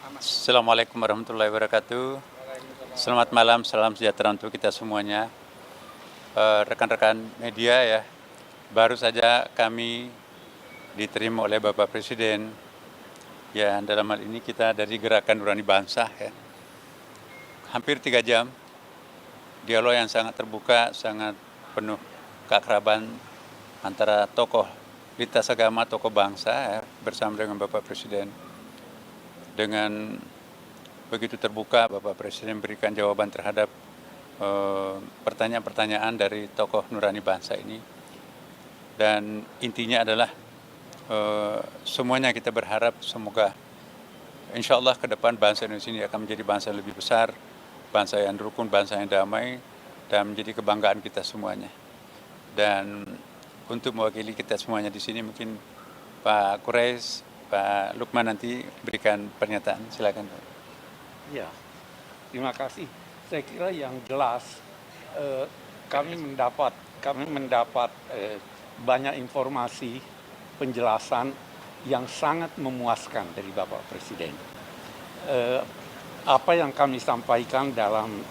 Assalamualaikum warahmatullahi wabarakatuh. Selamat malam, salam sejahtera untuk kita semuanya. Rekan-rekan media ya, baru saja kami diterima oleh Bapak Presiden. Ya, dalam hal ini kita dari Gerakan Nurani Bangsa ya. Hampir 3 jam dialog yang sangat terbuka, sangat penuh keakraban antara tokoh lintas agama, tokoh bangsa ya, bersama dengan Bapak Presiden. Dengan begitu terbuka, Bapak Presiden memberikan jawaban terhadap pertanyaan-pertanyaan dari tokoh nurani bangsa ini. Dan intinya adalah semuanya kita berharap semoga insya Allah ke depan bangsa Indonesia ini akan menjadi bangsa yang lebih besar, bangsa yang rukun, bangsa yang damai, dan menjadi kebanggaan kita semuanya. Dan untuk mewakili kita semuanya di sini mungkin Pak Quraisy, Pak Lukman nanti berikan pernyataan, silakan. Ya, terima kasih. Saya kira yang jelas kami mendapat banyak informasi, penjelasan yang sangat memuaskan dari Bapak Presiden. Apa yang kami sampaikan dalam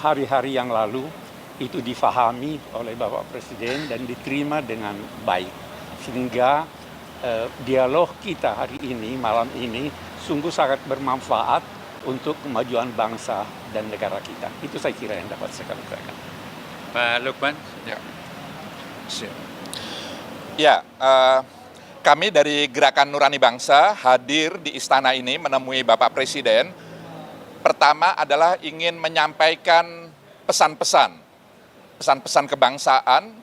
hari-hari yang lalu itu difahami oleh Bapak Presiden dan diterima dengan baik, sehingga dialog kita hari ini, malam ini, sungguh sangat bermanfaat untuk kemajuan bangsa dan negara kita. Itu saya kira yang dapat saya katakan. Pak Lukman. Ya, kami dari Gerakan Nurani Bangsa hadir di istana ini menemui Bapak Presiden. Pertama adalah ingin menyampaikan pesan-pesan kebangsaan,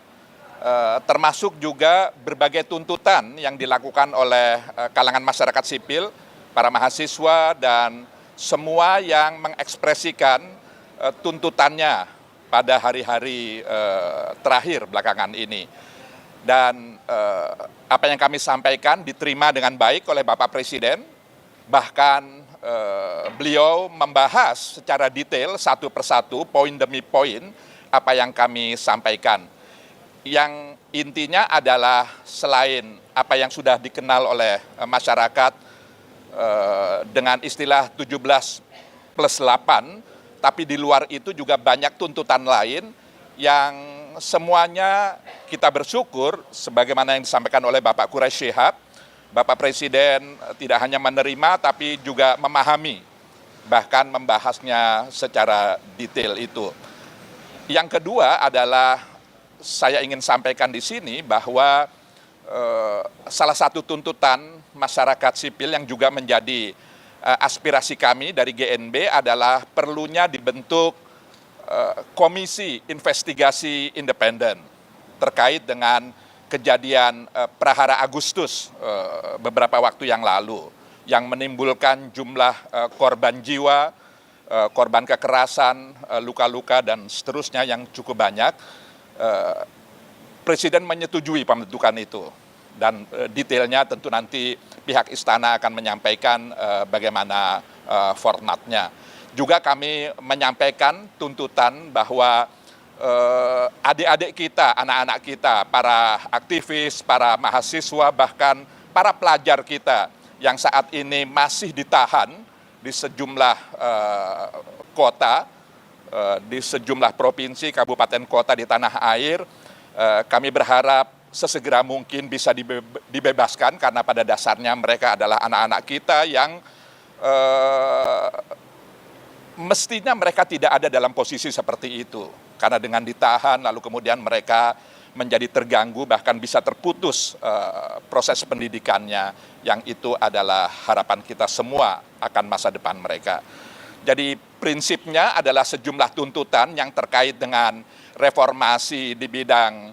termasuk juga berbagai tuntutan yang dilakukan oleh kalangan masyarakat sipil, para mahasiswa, dan semua yang mengekspresikan tuntutannya pada hari-hari terakhir belakangan ini. Dan apa yang kami sampaikan diterima dengan baik oleh Bapak Presiden, bahkan beliau membahas secara detail satu persatu, poin demi poin, apa yang kami sampaikan. Yang intinya adalah selain apa yang sudah dikenal oleh masyarakat dengan istilah 17+8, tapi di luar itu juga banyak tuntutan lain yang semuanya kita bersyukur sebagaimana yang disampaikan oleh Bapak Quraisy Shihab, Bapak Presiden tidak hanya menerima tapi juga memahami, bahkan membahasnya secara detail itu. Yang kedua adalah saya ingin sampaikan di sini bahwa salah satu tuntutan masyarakat sipil yang juga menjadi aspirasi kami dari GNB adalah perlunya dibentuk komisi investigasi independen terkait dengan kejadian Prahara Agustus beberapa waktu yang lalu yang menimbulkan jumlah korban jiwa, korban kekerasan, luka-luka, dan seterusnya yang cukup banyak. Presiden menyetujui pembentukan itu, dan detailnya tentu nanti pihak istana akan menyampaikan bagaimana formatnya. Juga kami menyampaikan tuntutan bahwa adik-adik kita, anak-anak kita, para aktivis, para mahasiswa, bahkan para pelajar kita yang saat ini masih ditahan di sejumlah kota, di sejumlah provinsi, kabupaten, kota di tanah air, kami berharap sesegera mungkin bisa dibebaskan karena pada dasarnya mereka adalah anak-anak kita yang mestinya mereka tidak ada dalam posisi seperti itu. Karena dengan ditahan lalu kemudian mereka menjadi terganggu, bahkan bisa terputus proses pendidikannya, yang itu adalah harapan kita semua akan masa depan mereka. Jadi prinsipnya adalah sejumlah tuntutan yang terkait dengan reformasi di bidang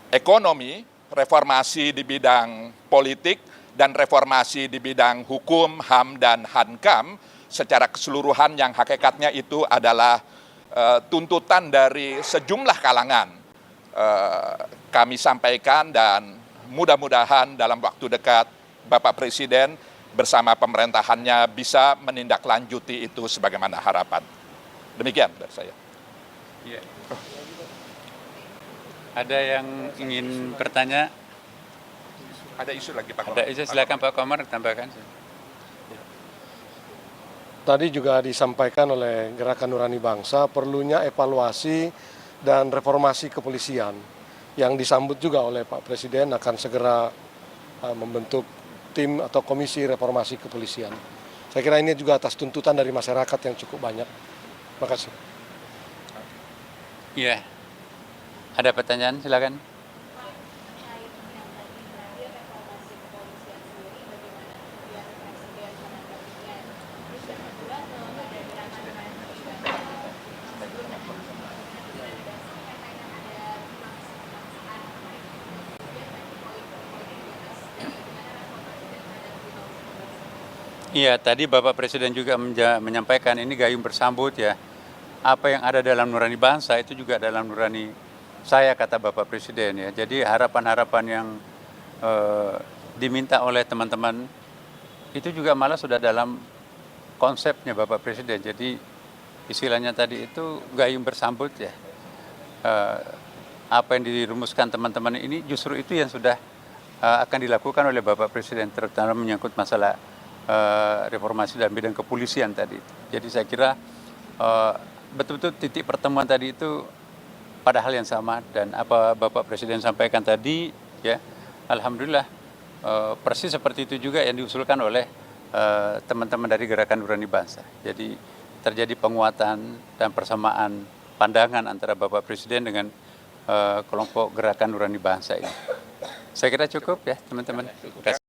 ekonomi, reformasi di bidang politik, dan reformasi di bidang hukum, HAM, dan Hankam secara keseluruhan, yang hakikatnya itu adalah tuntutan dari sejumlah kalangan. Kami sampaikan dan mudah-mudahan dalam waktu dekat Bapak Presiden bersama pemerintahannya bisa menindaklanjuti itu sebagaimana harapan. Demikian dari saya. Ya. Ada yang ingin bertanya? Ada isu lagi Pak Ada isu, silakan Pak Komar tambahkan. Tadi juga disampaikan oleh Gerakan Nurani Bangsa perlunya evaluasi dan reformasi kepolisian yang disambut juga oleh Pak Presiden akan segera membentuk tim atau komisi reformasi kepolisian. Saya kira ini juga atas tuntutan dari masyarakat yang cukup banyak. Terima kasih. Iya. Ada pertanyaan, silakan. Iya, tadi Bapak Presiden juga menyampaikan ini gayung bersambut ya. Apa yang ada dalam nurani bangsa itu juga dalam nurani saya, kata Bapak Presiden ya. Jadi harapan-harapan yang diminta oleh teman-teman itu juga malah sudah dalam konsepnya Bapak Presiden. Jadi istilahnya tadi itu gayung bersambut ya. Apa yang dirumuskan teman-teman ini justru itu yang sudah akan dilakukan oleh Bapak Presiden, terutama menyangkut masalah reformasi dalam bidang kepolisian tadi. Jadi saya kira betul-betul titik pertemuan tadi itu pada hal yang sama, dan apa Bapak Presiden sampaikan tadi ya, alhamdulillah persis seperti itu juga yang diusulkan oleh teman-teman dari Gerakan Nurani Bangsa. Jadi terjadi penguatan dan persamaan pandangan antara Bapak Presiden dengan kelompok Gerakan Nurani Bangsa ini. Saya kira cukup ya teman-teman. Terima kasih.